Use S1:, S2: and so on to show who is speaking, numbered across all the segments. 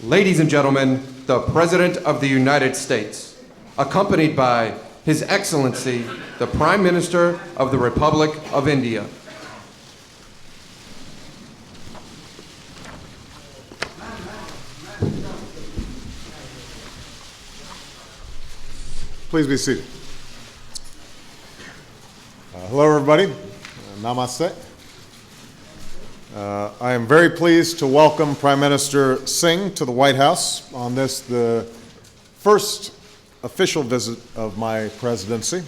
S1: Ladies and gentlemen, the President of the United States, accompanied by His Excellency, the Prime Minister of the Republic of India.
S2: Please be seated. Hello, everybody. Namaste. I am very pleased to welcome Prime Minister Singh to the White House on this, the first official visit of my presidency.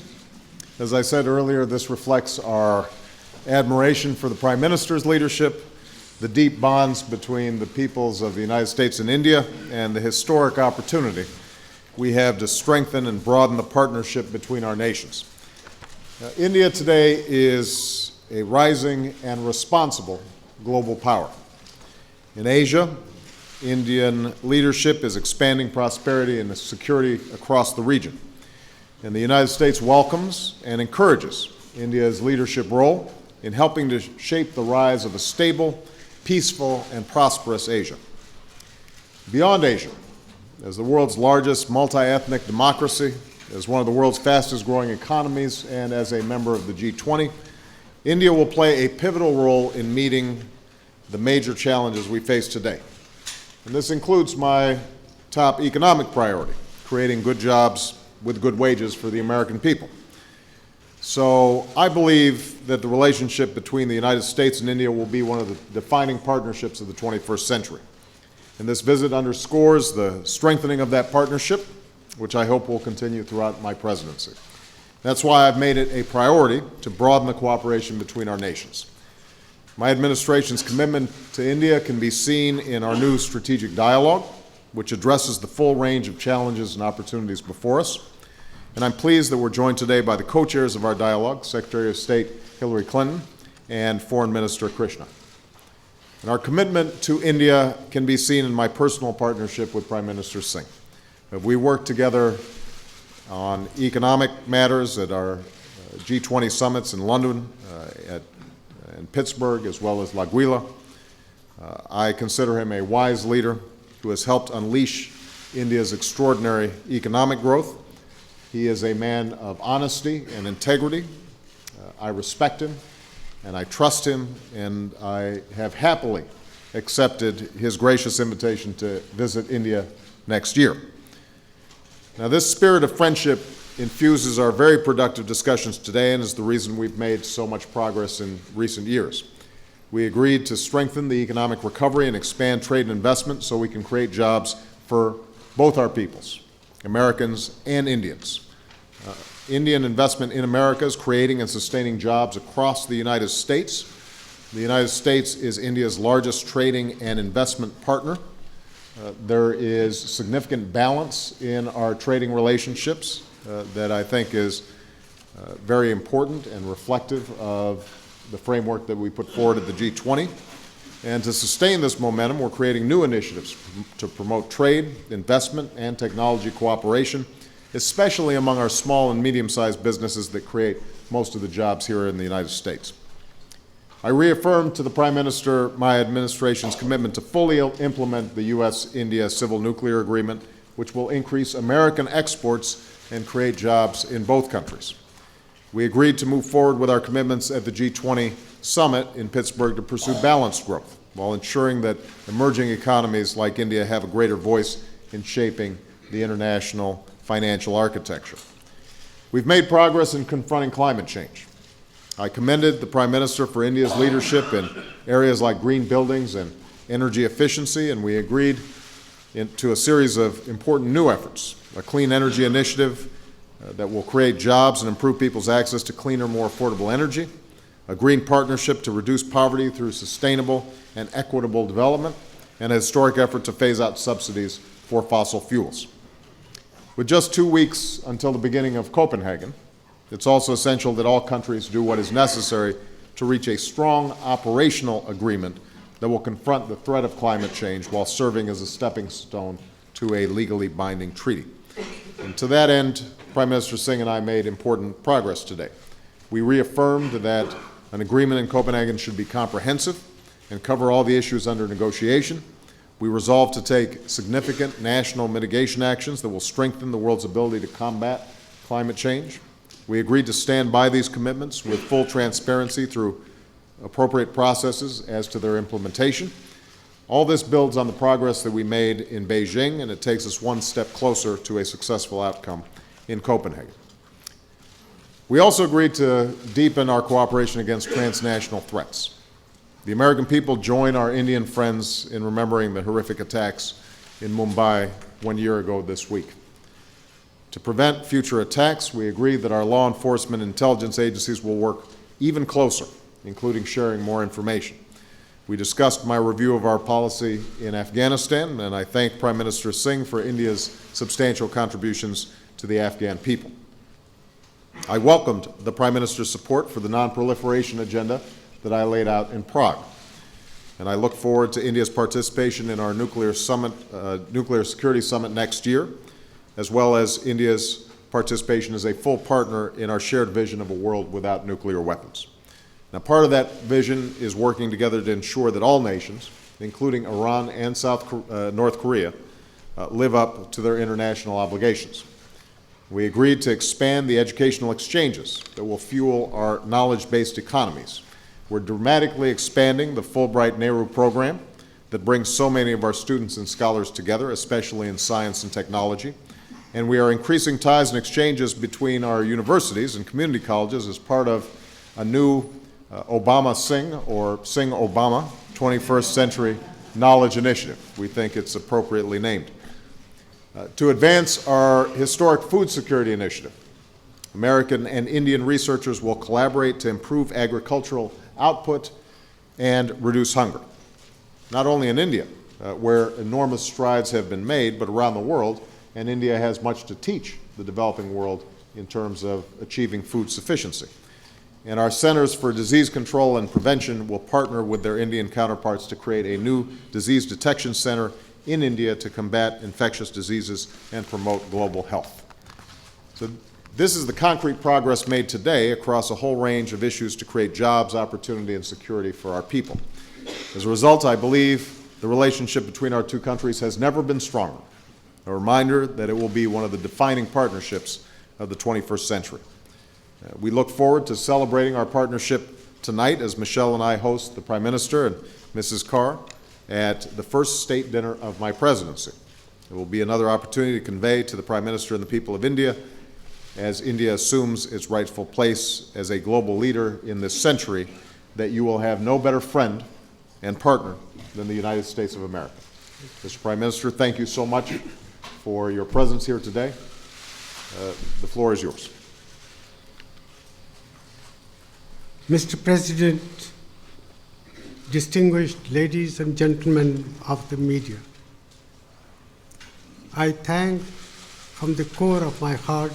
S2: As I said earlier, this reflects our admiration for the Prime Minister's leadership, the deep bonds between the peoples of the United States and India, and the historic opportunity we have to strengthen and broaden the partnership between our nations. India today is a rising and responsible global power. In Asia, Indian leadership is expanding prosperity and security across the region. And the United States welcomes and encourages India's leadership role in helping to shape the rise of a stable, peaceful, and prosperous Asia. Beyond Asia, as the world's largest multi-ethnic democracy, as one of the world's fastest-growing economies, and as a member of the G20, India will play a pivotal role in meeting the major challenges we face today. And this includes my top economic priority, creating good jobs with good wages for the American people. So I believe that the relationship between the United States and India will be one of the defining partnerships of the 21st century. And this visit underscores the strengthening of that partnership, which I hope will continue throughout my presidency. That's why I've made it a priority to broaden the cooperation between our nations. My administration's commitment to India can be seen in our new strategic dialogue, which addresses the full range of challenges and opportunities before us. And I'm pleased that we're joined today by the co-chairs of our dialogue, Secretary of State Hillary Clinton and Foreign Minister Krishna. And our commitment to India can be seen in my personal partnership with Prime Minister Singh. We worked together on economic matters at our G20 summits in London, in Pittsburgh, as well as L'Aquila. I consider him a wise leader who has helped unleash India's extraordinary economic growth. He is a man of honesty and integrity. I respect him and I trust him, and I have happily accepted his gracious invitation to visit India next year. Now, this spirit of friendship infuses our very productive discussions today and is the reason we've made so much progress in recent years. We agreed to strengthen the economic recovery and expand trade and investment so we can create jobs for both our peoples, Americans and Indians. Indian investment in America is creating and sustaining jobs across the United States. The United States is India's largest trading and investment partner. There is significant balance in our trading relationships that I think is very important and reflective of the framework that we put forward at the G20. And to sustain this momentum, we're creating new initiatives to promote trade, investment, and technology cooperation, especially among our small and medium-sized businesses that create most of the jobs here in the United States. I reaffirmed to the Prime Minister my administration's commitment to fully implement the U.S.-India Civil Nuclear Agreement, which will increase American exports and create jobs in both countries. We agreed to move forward with our commitments at the G20 summit in Pittsburgh to pursue balanced growth, while ensuring that emerging economies like India have a greater voice in shaping the international financial architecture. We've made progress in confronting climate change. I commended the Prime Minister for India's leadership in areas like green buildings and energy efficiency, and we agreed to a series of important new efforts, a clean energy initiative that will create jobs and improve people's access to cleaner, more affordable energy, a green partnership to reduce poverty through sustainable and equitable development, and a historic effort to phase out subsidies for fossil fuels. With just 2 weeks until the beginning of Copenhagen, it's also essential that all countries do what is necessary to reach a strong operational agreement that will confront the threat of climate change while serving as a stepping stone to a legally binding treaty. And to that end, Prime Minister Singh and I made important progress today. We reaffirmed that an agreement in Copenhagen should be comprehensive and cover all the issues under negotiation, We resolved to take significant national mitigation actions that will strengthen the world's ability to combat climate change. We agreed to stand by these commitments with full transparency through appropriate processes as to their implementation. All this builds on the progress that we made in Beijing, and it takes us one step closer to a successful outcome in Copenhagen. We also agreed to deepen our cooperation against transnational threats. The American people join our Indian friends in remembering the horrific attacks in Mumbai 1 year ago this week. To prevent future attacks, we agreed that our law enforcement and intelligence agencies will work even closer, including sharing more information. We discussed my review of our policy in Afghanistan, and I thank Prime Minister Singh for India's substantial contributions to the Afghan people. I welcomed the Prime Minister's support for the non-proliferation agenda that I laid out in Prague, and I look forward to India's participation in our nuclear security summit next year, as well as India's participation as a full partner in our shared vision of a world without nuclear weapons. Now, part of that vision is working together to ensure that all nations, including Iran and North Korea, live up to their international obligations. We agreed to expand the educational exchanges that will fuel our knowledge-based economies. We're dramatically expanding the Fulbright Nehru program that brings so many of our students and scholars together, especially in science and technology. And we are increasing ties and exchanges between our universities and community colleges as part of a new Obama-Singh or Singh-Obama 21st Century Knowledge Initiative. We think it's appropriately named. To advance our historic food security initiative, American and Indian researchers will collaborate to improve agricultural output and reduce hunger. Not only in India, where enormous strides have been made, but around the world, and India has much to teach the developing world in terms of achieving food sufficiency. And our Centers for Disease Control and Prevention will partner with their Indian counterparts to create a new disease detection center in India to combat infectious diseases and promote global health. So this is the concrete progress made today across a whole range of issues to create jobs, opportunity, and security for our people. As a result, I believe the relationship between our two countries has never been stronger, a reminder that it will be one of the defining partnerships of the 21st century. We look forward to celebrating our partnership tonight as Michelle and I host the Prime Minister and Mrs. Carr at the first state dinner of my presidency. It will be another opportunity to convey to the Prime Minister and the people of India, as India assumes its rightful place as a global leader in this century, that you will have no better friend and partner than the United States of America. Mr. Prime Minister, thank you so much for your presence here today. The floor is yours.
S3: Mr. President, distinguished ladies and gentlemen of the media, I thank from the core of my heart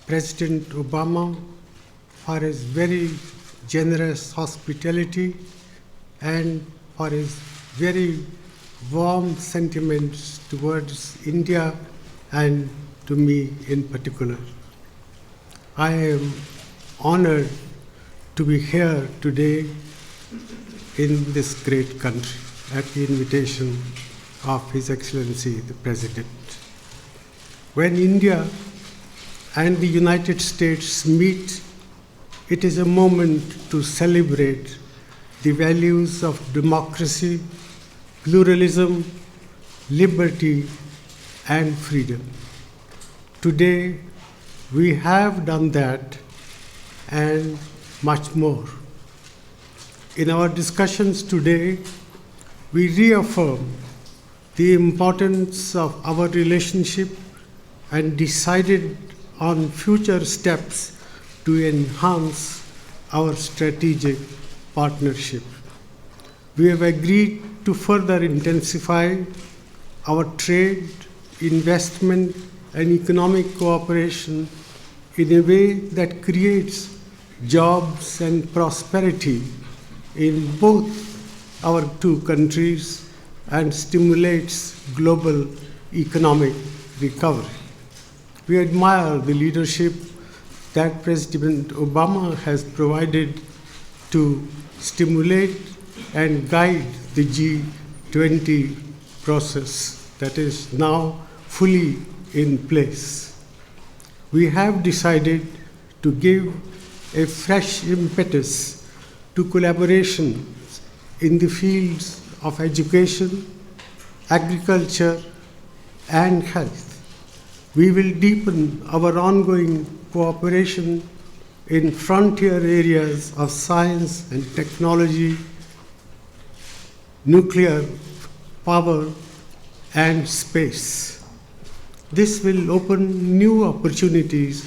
S3: President Obama for his very generous hospitality and for his very warm sentiments towards India and to me in particular. I am honored to be here today in this great country at the invitation of His Excellency the President. When India and the United States meet, it is a moment to celebrate the values of democracy, pluralism, liberty, and freedom. Today, we have done that and much more. In our discussions today, we reaffirm the importance of our relationship and decided on future steps to enhance our strategic partnership. We have agreed to further intensify our trade, investment, and economic cooperation in a way that creates jobs and prosperity in both our two countries and stimulates global economic recovery. We admire the leadership that President Obama has provided to stimulate and guide the G20 process that is now fully in place. We have decided to give a fresh impetus to collaboration in the fields of education, agriculture, and health. We will deepen our ongoing cooperation in frontier areas of science and technology, nuclear power, and space. This will open new opportunities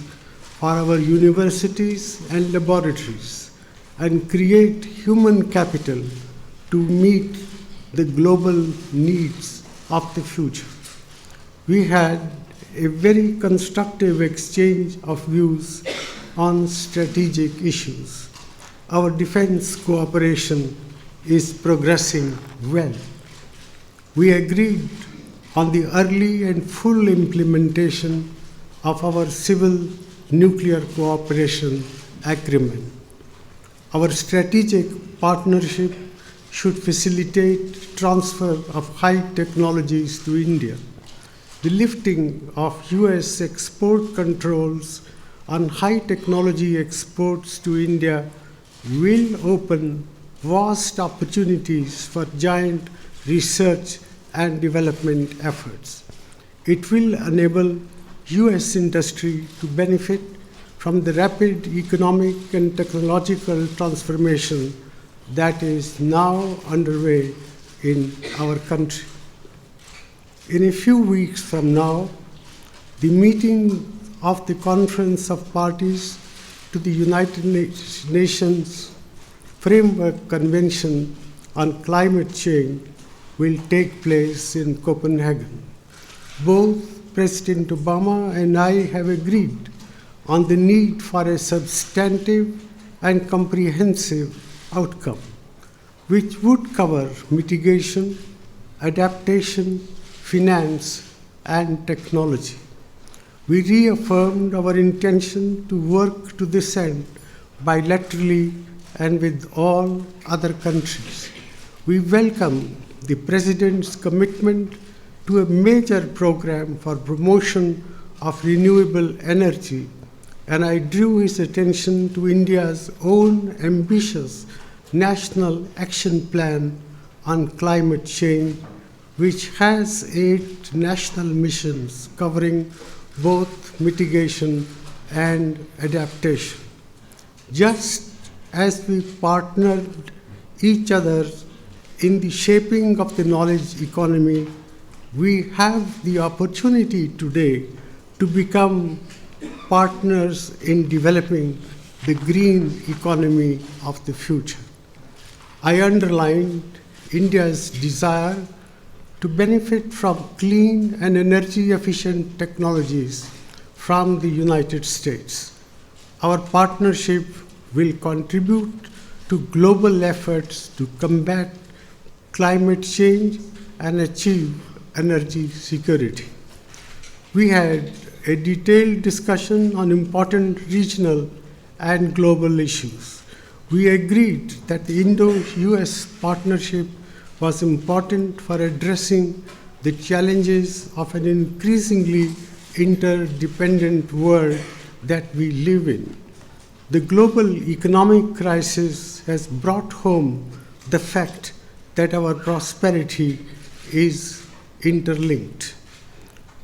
S3: for our universities and laboratories and create human capital to meet the global needs of the future. We had a very constructive exchange of views on strategic issues. Our defense cooperation is progressing well. We agreed on the early and full implementation of our civil nuclear cooperation agreement. Our strategic partnership should facilitate transfer of high technologies to India. The lifting of US export controls on high technology exports to India will open vast opportunities for joint research and development efforts. It will enable US industry to benefit from the rapid economic and technological transformation that is now underway in our country. In a few weeks from now, the meeting of the Conference of Parties to the United Nations Framework Convention on Climate Change will take place in Copenhagen. Both President Obama and I have agreed on the need for a substantive and comprehensive outcome, which would cover mitigation, adaptation, finance, and technology. We reaffirmed our intention to work to this end bilaterally and with all other countries. We welcome the President's commitment to a major program for promotion of renewable energy, and I drew his attention to India's own ambitious National Action Plan on Climate Change, which has 8 national missions covering both mitigation and adaptation. Just as we partnered each other in the shaping of the knowledge economy, we have the opportunity today to become partners in developing the green economy of the future. I underlined India's desire to benefit from clean and energy-efficient technologies from the United States. Our partnership will contribute to global efforts to combat climate change and achieve energy security. We had a detailed discussion on important regional and global issues. We agreed that the Indo-US partnership was important for addressing the challenges of an increasingly interdependent world that we live in. The global economic crisis has brought home the fact that our prosperity is interlinked.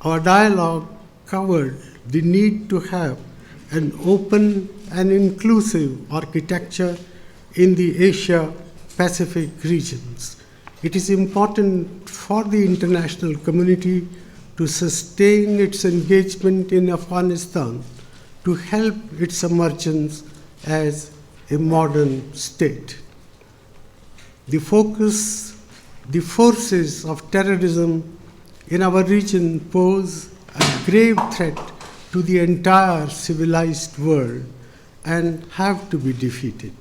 S3: Our dialogue covered the need to have an open and inclusive architecture in the Asia-Pacific regions. It is important for the international community to sustain its engagement in Afghanistan to help its emergence as a modern state. The forces of terrorism in our region pose a grave threat to the entire civilized world and have to be defeated.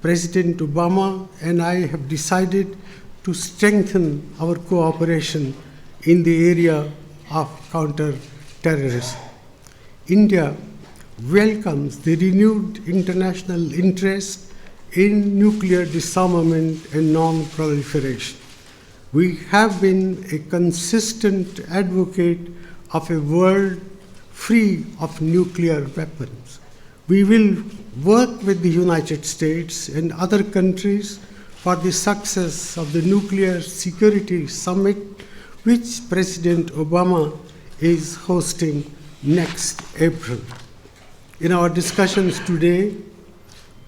S3: President Obama and I have decided to strengthen our cooperation in the area of counter-terrorism. India welcomes the renewed international interest in nuclear disarmament and non-proliferation. We have been a consistent advocate of a world free of nuclear weapons. We will work with the United States and other countries for the success of the Nuclear Security Summit, which President Obama is hosting next April. In our discussions today,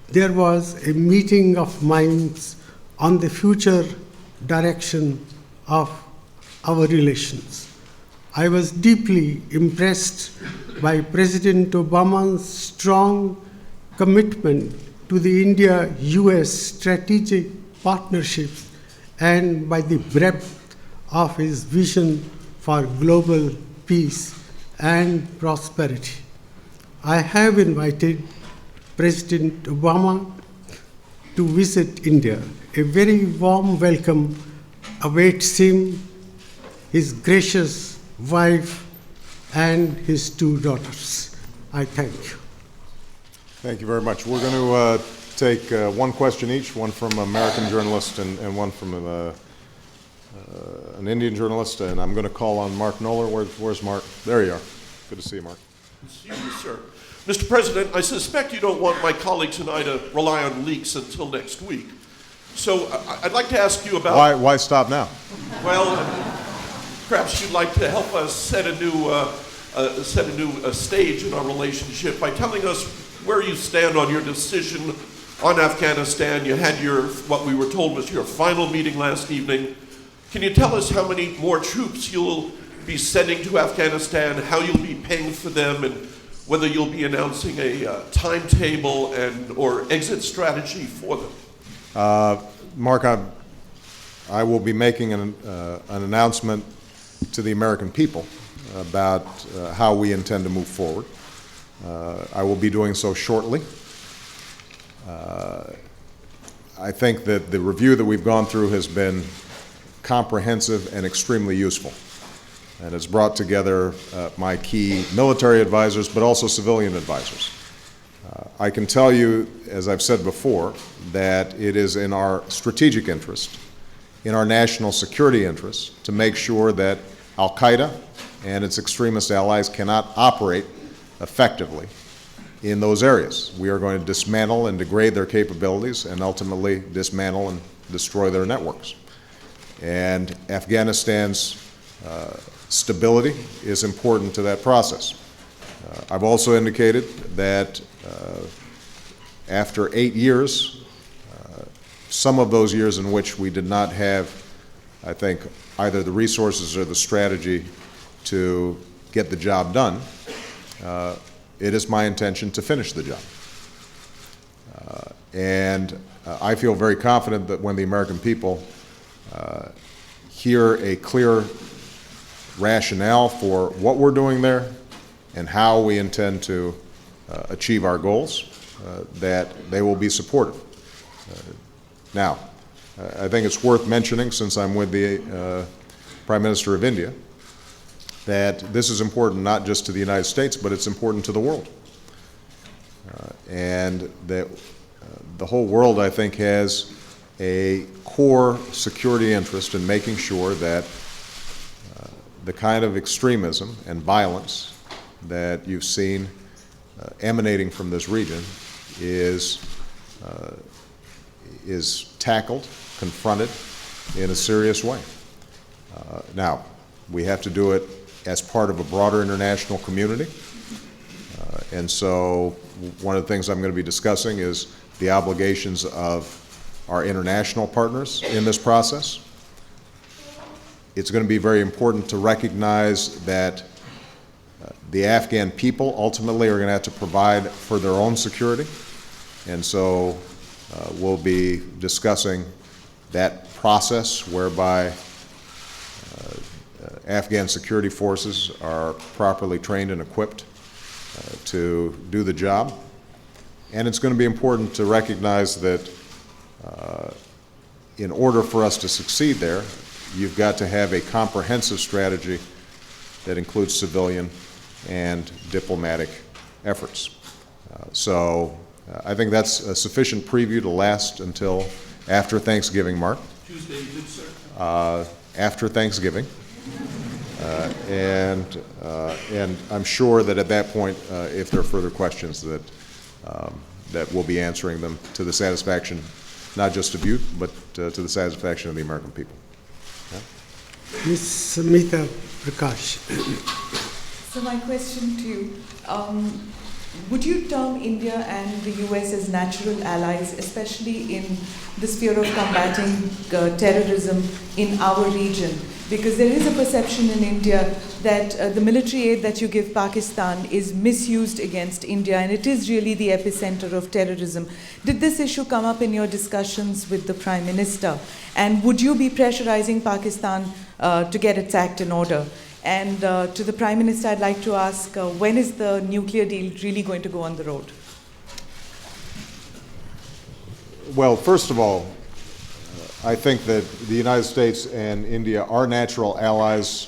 S3: there was a meeting of minds on the future direction of our relations. I was deeply impressed by President Obama's strong commitment to the India-US strategic partnerships and by the breadth of his vision for global peace and prosperity. I have invited President Obama to visit India. A very warm welcome awaits him, his gracious wife, and his 2 daughters. I thank you.
S2: Thank you very much. We're going to take one question each, one from an American journalist and one from an Indian journalist, and I'm going to call on Mark Knoller. Where's Mark? There you are. Good to see you, Mark.
S4: Excuse me, sir. Mr. President, I suspect you don't want my colleagues and I to rely on leaks until next week. So I'd like to ask you about...
S2: Why stop now?
S4: Well, perhaps you'd like to help us set a new stage in our relationship by telling us where you stand on your decision on Afghanistan. You had what we were told was your final meeting last evening. Can you tell us how many more troops you'll be sending to Afghanistan, how you'll be paying for them, and whether you'll be announcing a timetable or exit strategy for them?
S2: Mark, I will be making an announcement to the American people about how we intend to move forward. I will be doing so shortly. I think that the review that we've gone through has been comprehensive and extremely useful, and it's brought together my key military advisors, but also civilian advisors. I can tell you, as I've said before, that it is in our strategic interest, in our national security interest, to make sure that Al-Qaeda and its extremist allies cannot operate effectively in those areas. We are going to dismantle and degrade their capabilities and ultimately dismantle and destroy their networks. And Afghanistan's stability is important to that process. I've also indicated that after 8 years, some of those years in which we did not have, I think, either the resources or the strategy to get the job done, it is my intention to finish the job. And I feel very confident that when the American people hear a clear rationale for what we're doing there and how we intend to achieve our goals, that they will be supportive. Now, I think it's worth mentioning, since I'm with the Prime Minister of India, that this is important not just to the United States, but it's important to the world. And that the whole world, I think, has a core security interest in making sure that the kind of extremism and violence that you've seen emanating from this region is tackled, confronted in a serious way. Now, we have to do it as part of a broader international community. And so one of the things I'm going to be discussing is the obligations of our international partners in this process. It's going to be very important to recognize that the Afghan people ultimately are going to have to provide for their own security. And so we'll be discussing that process whereby Afghan security forces are properly trained and equipped to do the job. And it's going to be important to recognize that in order for us to succeed there, you've got to have a comprehensive strategy that includes civilian and diplomatic efforts. So I think that's a sufficient preview to last until after Thanksgiving, Mark.
S4: Tuesday evening, sir?
S2: After Thanksgiving. And I'm sure that at that point, if there are further questions, that we'll be answering them to the satisfaction, not just of you, but to the satisfaction of the American people.
S3: Ms. Samita Prakash.
S5: So my question to you, would you term India and the US as natural allies, especially in the sphere of combating terrorism in our region? Because there is a perception in India that the military aid that you give Pakistan is misused against India, and it is really the epicenter of terrorism. Did this issue come up in your discussions with the Prime Minister? And would you be pressurizing Pakistan to get its act in order? And to the Prime Minister, I'd like to ask, when is the nuclear deal really going to go on the road?
S2: Well, first of all, I think that the United States and India are natural allies,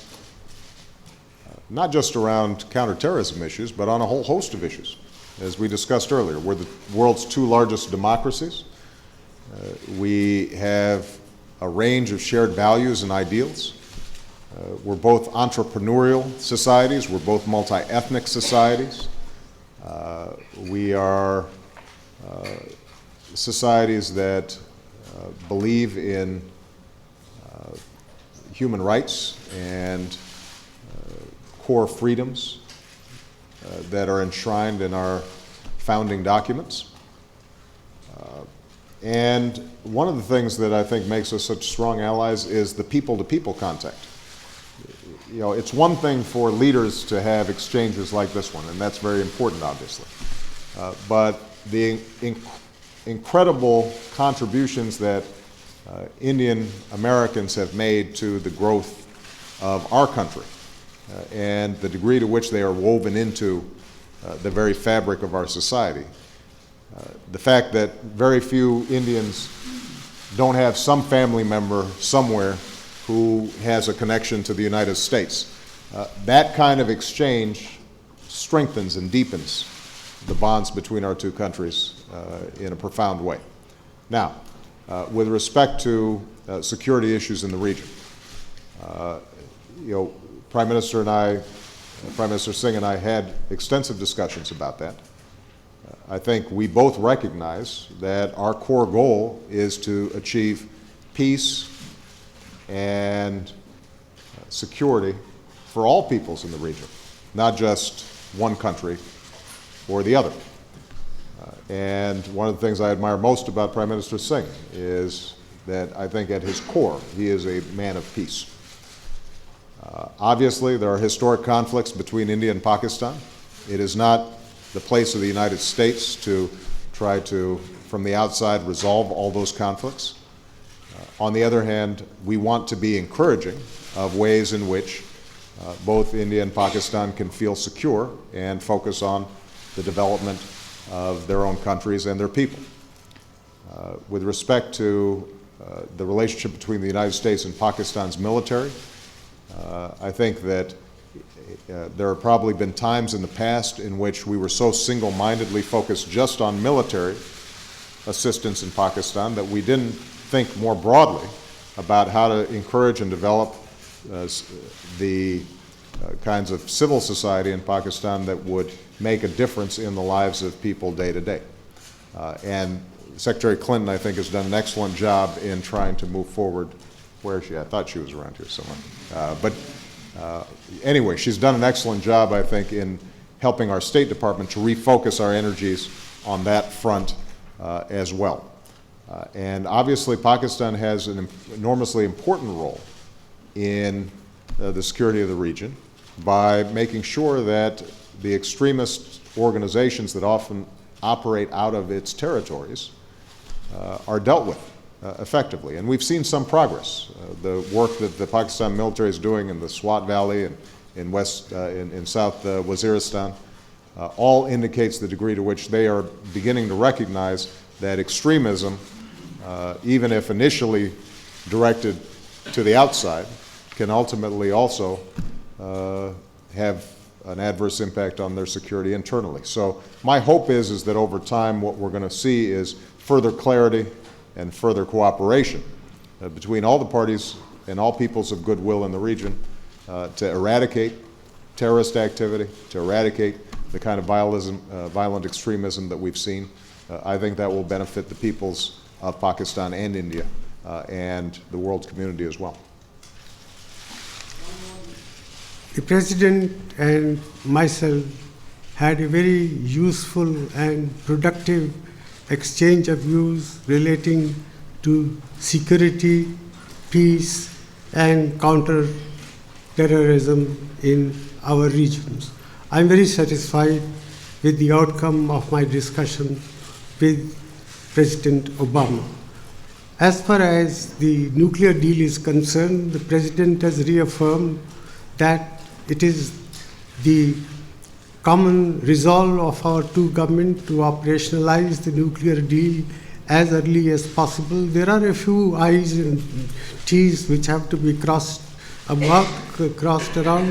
S2: not just around counterterrorism issues, but on a whole host of issues. As we discussed earlier, we're the world's two largest democracies. We have a range of shared values and ideals. We're both entrepreneurial societies. We're both multi-ethnic societies. We are societies that believe in human rights and core freedoms that are enshrined in our founding documents. And one of the things that I think makes us such strong allies is the people-to-people contact. You know, it's one thing for leaders to have exchanges like this one, and that's very important, obviously. But the incredible contributions that Indian Americans have made to the growth of our country and the degree to which they are woven into the very fabric of our society. The fact that very few Indians don't have some family member somewhere who has a connection to the United States. That kind of exchange strengthens and deepens the bonds between our two countries in a profound way. Now, with respect to security issues in the region, Prime Minister Singh and I had extensive discussions about that. I think we both recognize that our core goal is to achieve peace and security for all peoples in the region, not just one country or the other. And one of the things I admire most about Prime Minister Singh is that I think at his core, he is a man of peace. Obviously, there are historic conflicts between India and Pakistan. It is not the place of the United States to try to, from the outside, resolve all those conflicts. On the other hand, we want to be encouraging of ways in which both India and Pakistan can feel secure and focus on the development of their own countries and their people. With respect to the relationship between the United States and Pakistan's military, I think that there have probably been times in the past in which we were so single-mindedly focused just on military assistance in Pakistan that we didn't think more broadly about how to encourage and develop the kinds of civil society in Pakistan that would make a difference in the lives of people day to day. And Secretary Clinton, I think, has done an excellent job in trying to move forward. Where is she? I thought she was around here somewhere. Anyway, she's done an excellent job, I think, in helping our State Department to refocus our energies on that front as well. And obviously, Pakistan has an enormously important role in the security of the region by making sure that the extremist organizations that often operate out of its territories are dealt with effectively. And we've seen some progress. The work that the Pakistan military is doing in the Swat Valley and in South Waziristan all indicates the degree to which they are beginning to recognize that extremism, even if initially directed to the outside, can ultimately also have an adverse impact on their security internally. So my hope is that over time what we're going to see is further clarity and further cooperation between all the parties and all peoples of goodwill in the region to eradicate terrorist activity, to eradicate the kind of violent extremism that we've seen. I think that will benefit the peoples of Pakistan and India and the world community as well.
S3: The President and myself had a very useful and productive exchange of views relating to security, peace, and counter-terrorism in our regions. I'm very satisfied with the outcome of my discussion with President Obama. As far as the nuclear deal is concerned, the President has reaffirmed that it is the common resolve of our two governments to operationalize the nuclear deal as early as possible. There are a few I's and T's which have to be crossed around,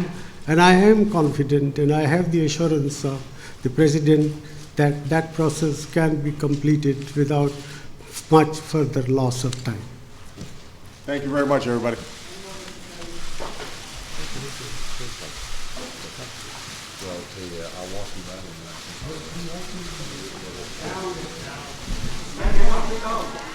S3: and I am confident and I have the assurance of the President that that process can be completed without much further loss of time.
S2: Thank you very much, everybody.
S6: I'll walk you down.